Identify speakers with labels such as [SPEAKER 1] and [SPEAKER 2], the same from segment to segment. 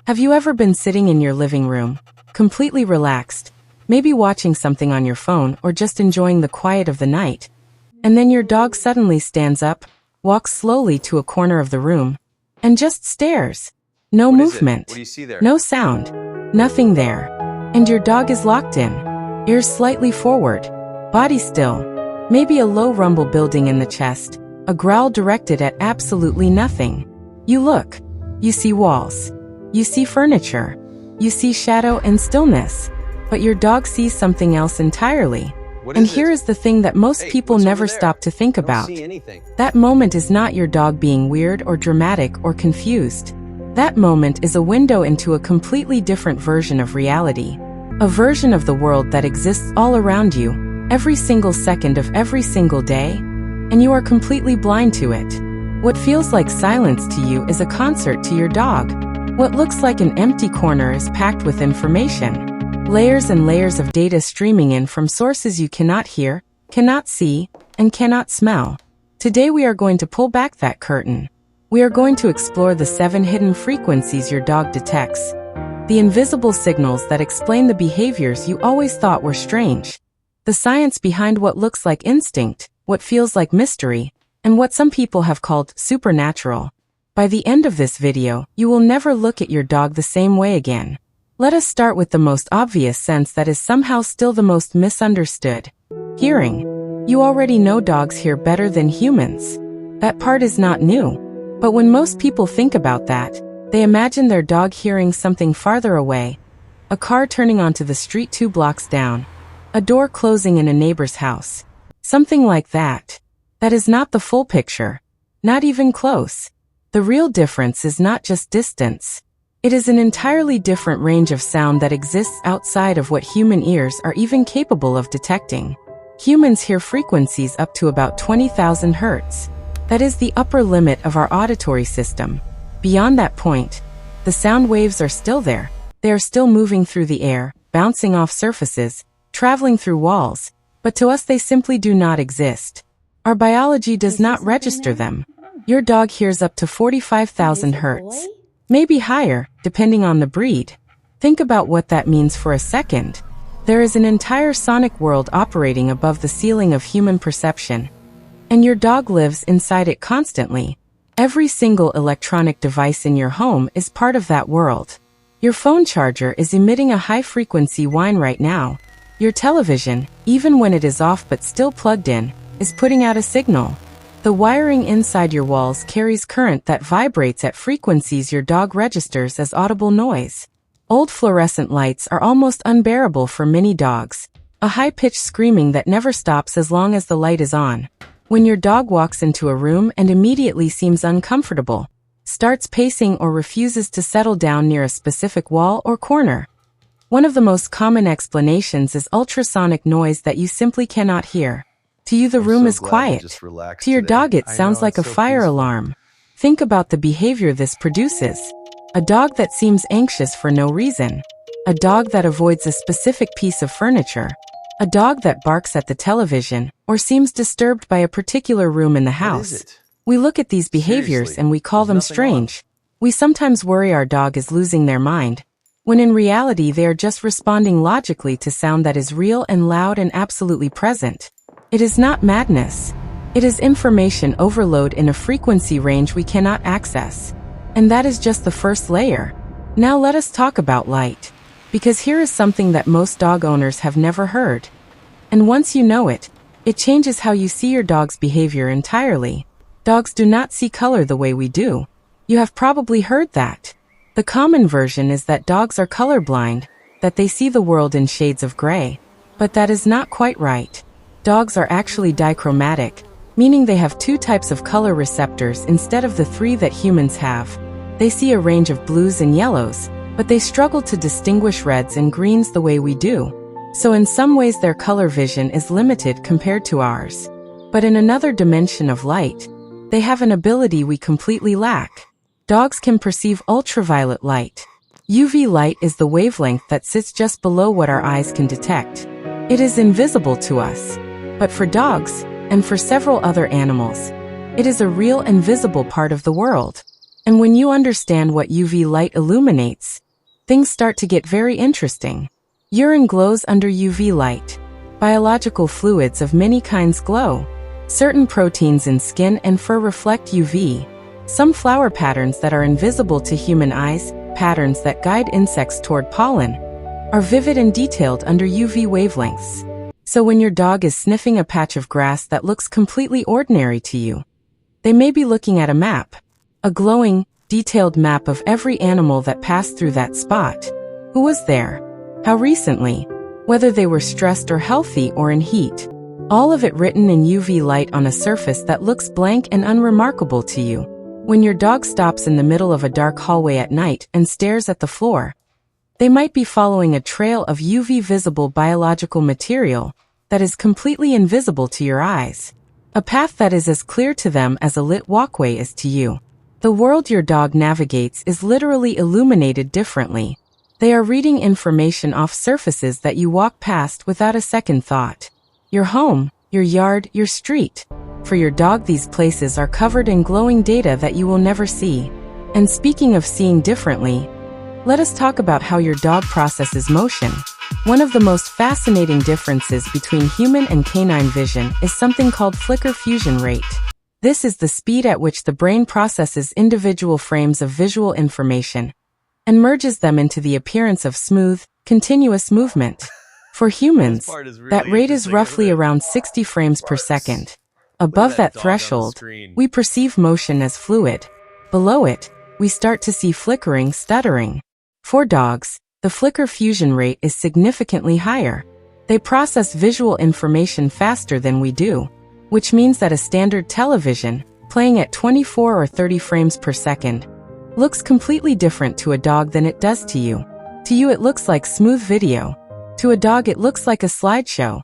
[SPEAKER 1] Have you ever been sitting in your living room, completely relaxed, maybe watching something on your phone or just enjoying the quiet of the night, and then your dog suddenly stands up, walks slowly to a corner of the room, and just stares? No movement,
[SPEAKER 2] What do you see there?
[SPEAKER 1] no sound, nothing there. And your dog is locked in, ears slightly forward, body still, maybe a low rumble building in the chest, a growl directed at absolutely nothing. You look, you see walls, you see furniture, you see shadow and stillness, but your dog sees something else entirely. And here is the thing that most people never stop to think about. That moment is not your dog being weird or dramatic or confused. That moment is a window into a completely different version of reality. A version of the world that exists all around you, every single second of every single day, and you are completely blind to it. What feels like silence to you is a concert to your dog. What looks like an empty corner is packed with information. Layers and layers of data streaming in from sources you cannot hear, cannot see, and cannot smell. Today we are going to pull back that curtain. We are going to explore the 7 hidden frequencies your dog detects. The invisible signals that explain the behaviors you always thought were strange. The science behind what looks like instinct, what feels like mystery, and what some people have called supernatural. By the end of this video, you will never look at your dog the same way again. Let us start with the most obvious sense that is somehow still the most misunderstood. Hearing. You already know dogs hear better than humans. That part is not new. But when most people think about that, they imagine their dog hearing something farther away. A car turning onto the street 2 blocks down. A door closing in a neighbor's house. Something like that. That is not the full picture. Not even close. The real difference is not just distance. It is an entirely different range of sound that exists outside of what human ears are even capable of detecting. Humans hear frequencies up to about 20,000 hertz. That is the upper limit of our auditory system. Beyond that point, the sound waves are still there. They are still moving through the air, bouncing off surfaces, traveling through walls, but to us they simply do not exist. Our biology does not register them. Your dog hears up to 45,000 hertz. Maybe higher, depending on the breed. Think about what that means for a second. There is an entire sonic world operating above the ceiling of human perception. And your dog lives inside it constantly. Every single electronic device in your home is part of that world. Your phone charger is emitting a high-frequency whine right now. Your television, even when it is off but still plugged in, is putting out a signal. The wiring inside your walls carries current that vibrates at frequencies your dog registers as audible noise. Old fluorescent lights are almost unbearable for many dogs. A high-pitched screaming that never stops as long as the light is on. When your dog walks into a room and immediately seems uncomfortable, starts pacing or refuses to settle down near a specific wall or corner. One of the most common explanations is ultrasonic noise that you simply cannot hear. To you the room is quiet. To your dog it sounds like a fire alarm. Think about the behavior this produces. A dog that seems anxious for no reason. A dog that avoids a specific piece of furniture. A dog that barks at the television, or seems disturbed by a particular room in the house. We look at these behaviors and we call them strange. We sometimes worry our dog is losing their mind, when in reality they are just responding logically to sound that is real and loud and absolutely present. It is not madness. It is information overload in a frequency range we cannot access. And that is just the first layer. Now let us talk about light. Because here is something that most dog owners have never heard. And once you know it, it changes how you see your dog's behavior entirely. Dogs do not see color the way we do. You have probably heard that. The common version is that dogs are colorblind, that they see the world in shades of gray. But that is not quite right. Dogs are actually dichromatic, meaning they have 2 types of color receptors instead of the 3 that humans have. They see a range of blues and yellows, but they struggle to distinguish reds and greens the way we do. So in some ways their color vision is limited compared to ours. But in another dimension of light, they have an ability we completely lack. Dogs can perceive ultraviolet light. UV light is the wavelength that sits just below what our eyes can detect. It is invisible to us. But for dogs, and for several other animals, it is a real and visible part of the world. And when you understand what UV light illuminates, things start to get very interesting. Urine glows under UV light. Biological fluids of many kinds glow. Certain proteins in skin and fur reflect UV. Some flower patterns that are invisible to human eyes, patterns that guide insects toward pollen, are vivid and detailed under UV wavelengths. So when your dog is sniffing a patch of grass that looks completely ordinary to you, they may be looking at a map. A glowing, detailed map of every animal that passed through that spot. Who was there? How recently? Whether they were stressed or healthy or in heat. All of it written in UV light on a surface that looks blank and unremarkable to you. When your dog stops in the middle of a dark hallway at night and stares at the floor, they might be following a trail of UV-visible biological material that is completely invisible to your eyes. A path that is as clear to them as a lit walkway is to you. The world your dog navigates is literally illuminated differently. They are reading information off surfaces that you walk past without a second thought. Your home, your yard, your street. For your dog, these places are covered in glowing data that you will never see. And speaking of seeing differently, let us talk about how your dog processes motion. One of the most fascinating differences between human and canine vision is something called flicker fusion rate. This is the speed at which the brain processes individual frames of visual information and merges them into the appearance of smooth, continuous movement. For humans, that rate is roughly around 60 frames per second. Above that threshold, we perceive motion as fluid. Below it, we start to see flickering, stuttering. For dogs, the flicker fusion rate is significantly higher. They process visual information faster than we do, which means that a standard television, playing at 24 or 30 frames per second, looks completely different to a dog than it does to you. To you it looks like smooth video. To a dog it looks like a slideshow.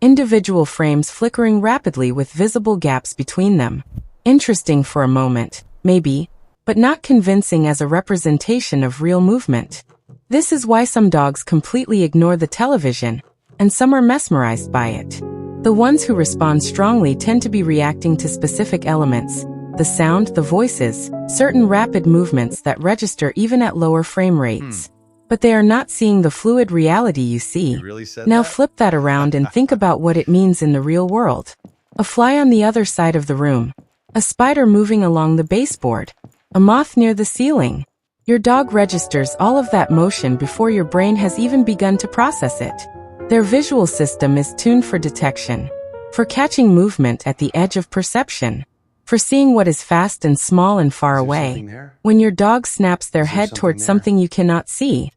[SPEAKER 1] Individual frames flickering rapidly with visible gaps between them. Interesting for a moment, maybe, but not convincing as a representation of real movement. This is why some dogs completely ignore the television, and some are mesmerized by it. The ones who respond strongly tend to be reacting to specific elements, the sound, the voices, certain rapid movements that register even at lower frame rates. But they are not seeing the fluid reality you see. Now flip that around and think about what it means in the real world. A fly on the other side of the room. A spider moving along the baseboard. A moth near the ceiling. Your dog registers all of that motion before your brain has even begun to process it. Their visual system is tuned for detection, for catching movement at the edge of perception, for seeing what is fast and small and far away. When your dog snaps their head towards something you cannot see,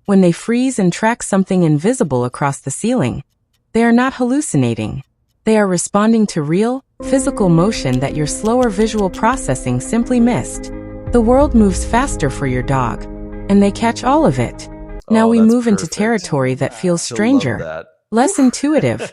[SPEAKER 1] when they freeze and track something invisible across the ceiling, they are not hallucinating. They are responding to real, physical motion that your slower visual processing simply missed. The world moves faster for your dog, and they catch all of it. Now we move into territory that feels stranger, less intuitive,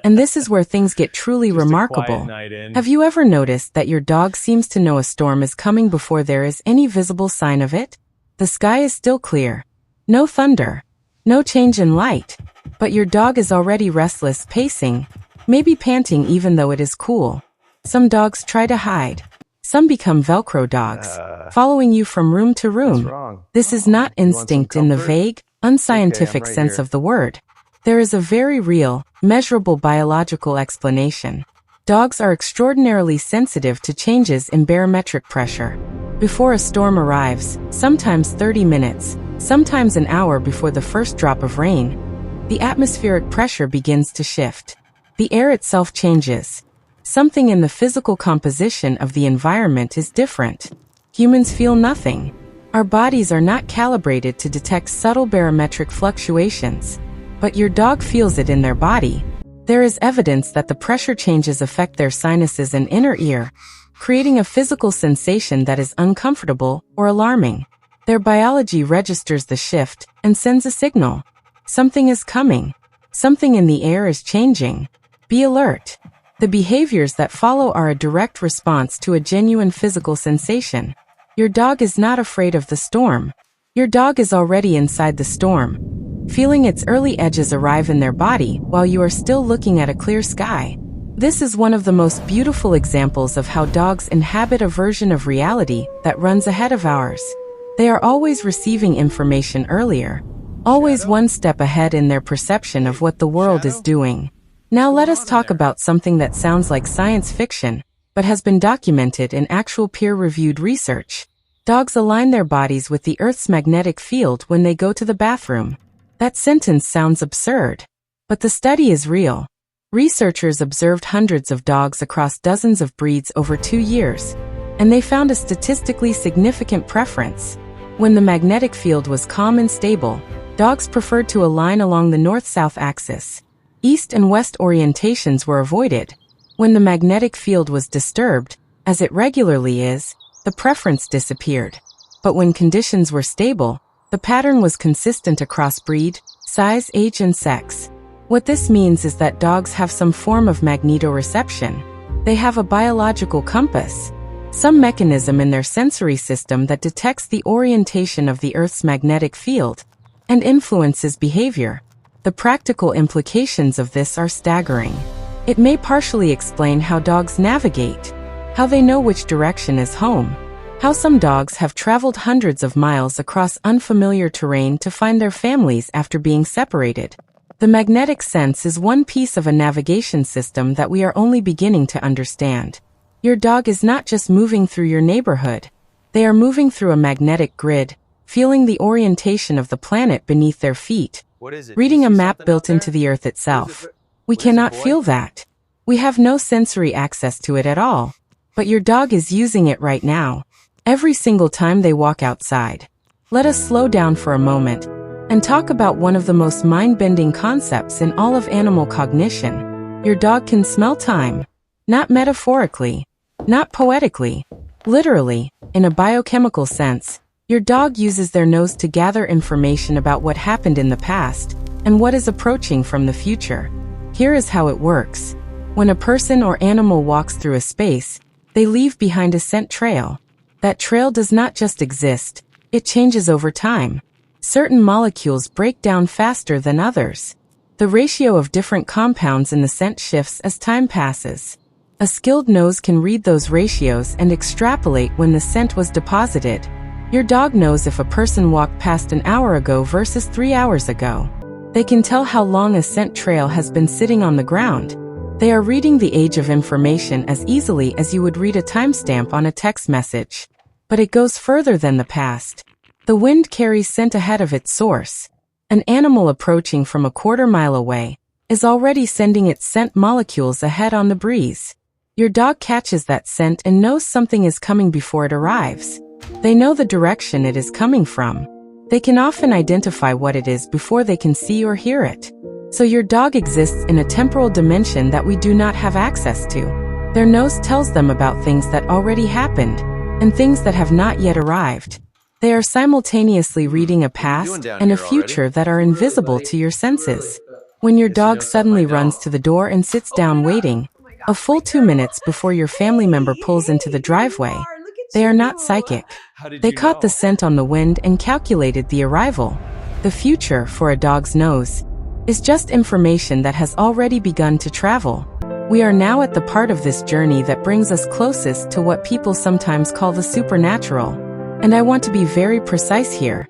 [SPEAKER 1] and this is where things get truly remarkable. Have you ever noticed that your dog seems to know a storm is coming before there is any visible sign of it? The sky is still clear. No thunder. No change in light. But your dog is already restless, pacing, maybe panting even though it is cool. Some dogs try to hide. Some become Velcro dogs, following you from room to room. This is not instinct in the vague, unscientific sense of the word. There is a very real, measurable biological explanation. Dogs are extraordinarily sensitive to changes in barometric pressure. Before a storm arrives, sometimes 30 minutes, sometimes an hour before the first drop of rain, the atmospheric pressure begins to shift. The air itself changes. Something in the physical composition of the environment is different. Humans feel nothing. Our bodies are not calibrated to detect subtle barometric fluctuations. But your dog feels it in their body. There is evidence that the pressure changes affect their sinuses and inner ear, creating a physical sensation that is uncomfortable or alarming. Their biology registers the shift and sends a signal. Something is coming. Something in the air is changing. Be alert. The behaviors that follow are a direct response to a genuine physical sensation. Your dog is not afraid of the storm. Your dog is already inside the storm, feeling its early edges arrive in their body while you are still looking at a clear sky. This is one of the most beautiful examples of how dogs inhabit a version of reality that runs ahead of ours. They are always receiving information earlier, always one step ahead in their perception of what the world is doing. Now let us talk about something that sounds like science fiction, but has been documented in actual peer-reviewed research. Dogs align their bodies with the Earth's magnetic field when they go to the bathroom. That sentence sounds absurd, but the study is real. Researchers observed hundreds of dogs across dozens of breeds over 2 years, and they found a statistically significant preference. When the magnetic field was calm and stable, dogs preferred to align along the north-south axis. East and west orientations were avoided. When the magnetic field was disturbed, as it regularly is, the preference disappeared. But when conditions were stable, the pattern was consistent across breed, size, age, and sex. What this means is that dogs have some form of magnetoreception. They have a biological compass, some mechanism in their sensory system that detects the orientation of the Earth's magnetic field and influences behavior. The practical implications of this are staggering. It may partially explain how dogs navigate, how they know which direction is home, how some dogs have traveled hundreds of miles across unfamiliar terrain to find their families after being separated. The magnetic sense is one piece of a navigation system that we are only beginning to understand. Your dog is not just moving through your neighborhood. They are moving through a magnetic grid, feeling the orientation of the planet beneath their feet, reading a map built into the Earth itself. We cannot feel that. We have no sensory access to it at all. But your dog is using it right now, every single time they walk outside. Let us slow down for a moment and talk about one of the most mind-bending concepts in all of animal cognition. Your dog can smell time. Not metaphorically, not poetically, literally, in a biochemical sense. Your dog uses their nose to gather information about what happened in the past and what is approaching from the future. Here is how it works. When a person or animal walks through a space, they leave behind a scent trail. That trail does not just exist, it changes over time. Certain molecules break down faster than others. The ratio of different compounds in the scent shifts as time passes. A skilled nose can read those ratios and extrapolate when the scent was deposited. Your dog knows if a person walked past an hour ago versus 3 hours ago. They can tell how long a scent trail has been sitting on the ground. They are reading the age of information as easily as you would read a timestamp on a text message. But it goes further than the past. The wind carries scent ahead of its source. An animal approaching from a quarter-mile away is already sending its scent molecules ahead on the breeze. Your dog catches that scent and knows something is coming before it arrives. They know the direction it is coming from. They can often identify what it is before they can see or hear it. So your dog exists in a temporal dimension that we do not have access to. Their nose tells them about things that already happened and things that have not yet arrived. They are simultaneously reading a past and a future that are invisible to your senses. When your dog suddenly runs to the door and sits down waiting, a full 2 minutes before your family member pulls into the driveway, they are not psychic. They caught the scent on the wind and calculated the arrival. The future, for a dog's nose, is just information that has already begun to travel. We are now at the part of this journey that brings us closest to what people sometimes call the supernatural. And I want to be very precise here,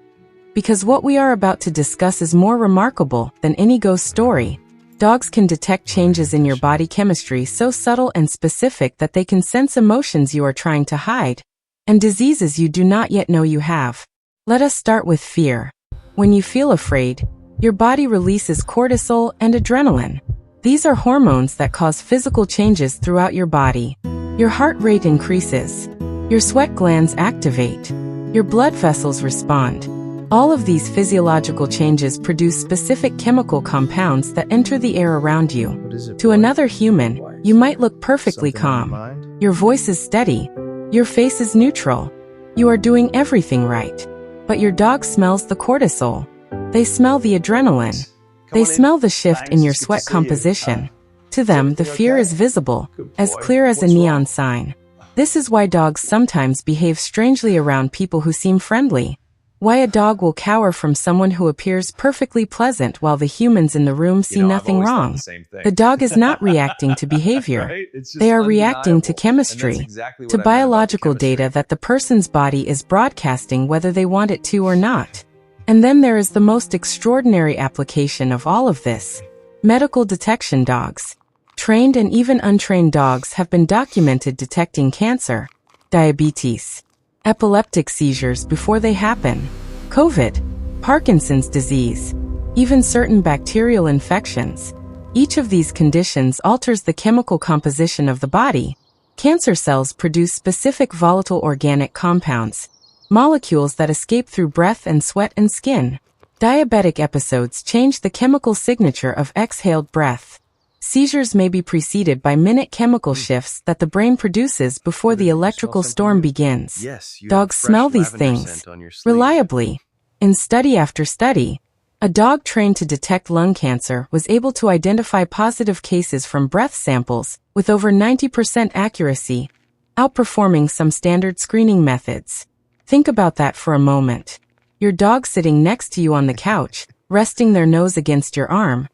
[SPEAKER 1] because what we are about to discuss is more remarkable than any ghost story. Dogs can detect changes in your body chemistry so subtle and specific that they can sense emotions you are trying to hide, and diseases you do not yet know you have. Let us start with fear. When you feel afraid, your body releases cortisol and adrenaline. These are hormones that cause physical changes throughout your body. Your heart rate increases. Your sweat glands activate. Your blood vessels respond. All of these physiological changes produce specific chemical compounds that enter the air around you. To another human, you might look perfectly calm. Your voice is steady. Your face is neutral. You are doing everything right. But your dog smells the cortisol. They smell the adrenaline. They smell the shift in your sweat composition. To them, the fear is visible, as clear as a neon sign. This is why dogs sometimes behave strangely around people who seem friendly. Why a dog will cower from someone who appears perfectly pleasant while the humans in the room see nothing wrong. The dog is not reacting to behavior.
[SPEAKER 2] Right? It's just
[SPEAKER 1] They are reacting to
[SPEAKER 2] undeniable. And
[SPEAKER 1] chemistry,
[SPEAKER 2] that's exactly
[SPEAKER 1] to
[SPEAKER 2] what I meant about the
[SPEAKER 1] biological data
[SPEAKER 2] chemistry.
[SPEAKER 1] that the person's body is broadcasting whether they want it to or not. And then there is the most extraordinary application of all of this: medical detection dogs. Trained and even untrained dogs have been documented detecting cancer, diabetes, epileptic seizures before they happen, COVID, Parkinson's disease, even certain bacterial infections. Each of these conditions alters the chemical composition of the body. Cancer cells produce specific volatile organic compounds, molecules that escape through breath and sweat and skin. Diabetic episodes change the chemical signature of exhaled breath. Seizures may be preceded by minute chemical shifts that the brain produces before the electrical storm begins.
[SPEAKER 2] Yes, you have
[SPEAKER 1] Dogs
[SPEAKER 2] fresh
[SPEAKER 1] smell these
[SPEAKER 2] lavender
[SPEAKER 1] things
[SPEAKER 2] scent on your sleeve.
[SPEAKER 1] reliably. In study after study, a dog trained to detect lung cancer was able to identify positive cases from breath samples with over 90% accuracy, outperforming some standard screening methods. Think about that for a moment. Your dog sitting next to you on the couch, resting their nose against your arm.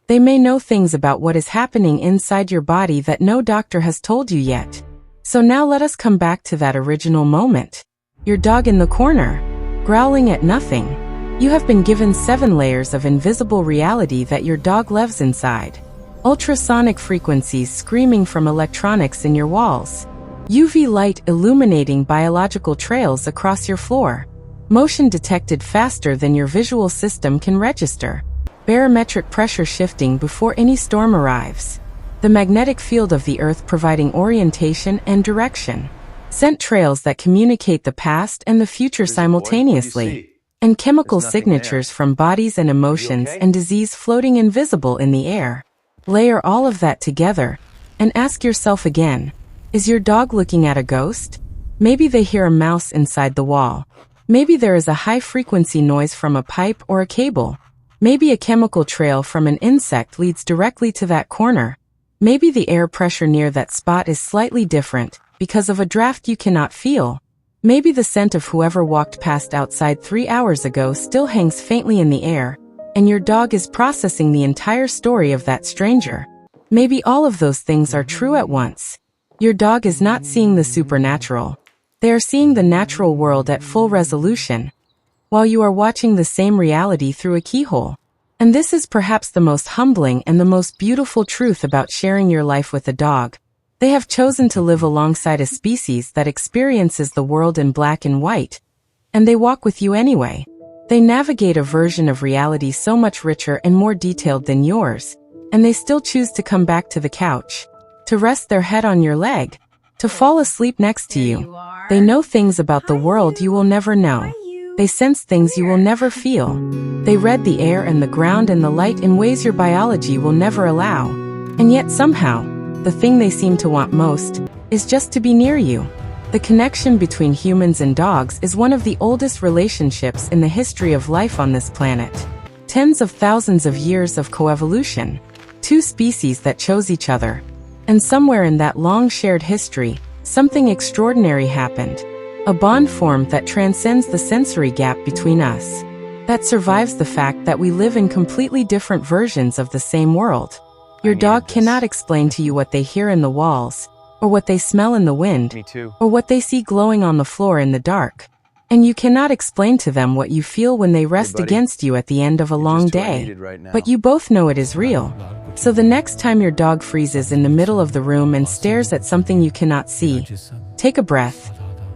[SPEAKER 1] They may know things about what is happening inside your body that no doctor has told you yet. So now let us come back to that original moment. Your dog in the corner, growling at nothing. You have been given 7 layers of invisible reality that your dog lives inside. Ultrasonic frequencies screaming from electronics in your walls. UV light illuminating biological trails across your floor. Motion detected faster than your visual system can register. Barometric pressure shifting before any storm arrives. The magnetic field of the Earth providing orientation and direction. Scent trails that communicate the past and the future simultaneously. And chemical signatures from bodies and emotions and disease floating invisible in the air. Layer all of that together and ask yourself again, is your dog looking at a ghost? Maybe they hear a mouse inside the wall. Maybe there is a high-frequency noise from a pipe or a cable. Maybe a chemical trail from an insect leads directly to that corner. Maybe the air pressure near that spot is slightly different because of a draft you cannot feel. Maybe the scent of whoever walked past outside 3 hours ago still hangs faintly in the air, and your dog is processing the entire story of that stranger. Maybe all of those things are true at once. Your dog is not seeing the supernatural. They are seeing the natural world at full resolution, while you are watching the same reality through a keyhole. And this is perhaps the most humbling and the most beautiful truth about sharing your life with a dog. They have chosen to live alongside a species that experiences the world in black and white, and they walk with you anyway. They navigate a version of reality so much richer and more detailed than yours, and they still choose to come back to the couch, to rest their head on your leg, to fall asleep next to you. They know things about the world you will never know. They sense things you will never feel. They read the air and the ground and the light in ways your biology will never allow. And yet somehow, the thing they seem to want most is just to be near you. The connection between humans and dogs is one of the oldest relationships in the history of life on this planet. Tens of thousands of years of coevolution. 2 species that chose each other. And somewhere in that long shared history, something extraordinary happened. A bond formed that transcends the sensory gap between us. That survives the fact that we live in completely different versions of the same world. Your dog cannot explain to you what they hear in the walls, or what they smell in the wind, or what they see glowing on the floor in the dark. And you cannot explain to them what you feel when they rest against you at the end of a long day. But you both know it is real. So the next time your dog freezes in the middle of the room and stares at something you cannot see, take a breath.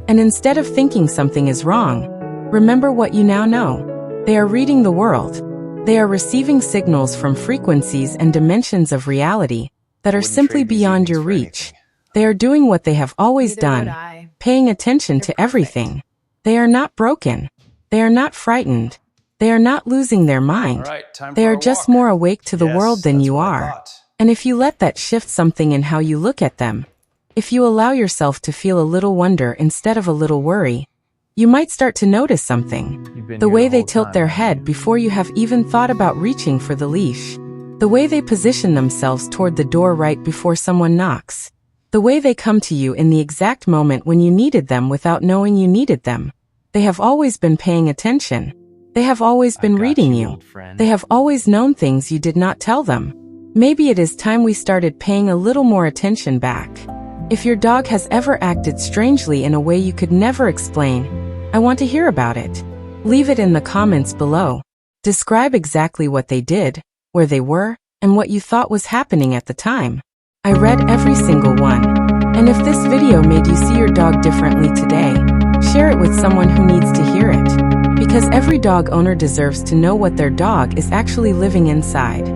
[SPEAKER 1] And instead of thinking something is wrong, remember what you now know. They are reading the world. They are receiving signals from frequencies and dimensions of reality that are simply beyond your reach. They are doing what they have always done, paying attention to everything. They are not broken. They are not frightened. They are not losing their mind. They are just more awake to the world than you are. And if you let that shift something in how you look at them, if you allow yourself to feel a little wonder instead of a little worry, you might start to notice something. The way they tilt their head before you have even thought about reaching for the leash. The way they position themselves toward the door right before someone knocks. The way they come to you in the exact moment when you needed them without knowing you needed them. They have always been paying attention. They have always been reading you. They have always known things you did not tell them. Maybe it is time we started paying a little more attention back. If your dog has ever acted strangely in a way you could never explain, I want to hear about it. Leave it in the comments below. Describe exactly what they did, where they were, and what you thought was happening at the time. I read every single one. And if this video made you see your dog differently today, share it with someone who needs to hear it. Because every dog owner deserves to know what their dog is actually living inside.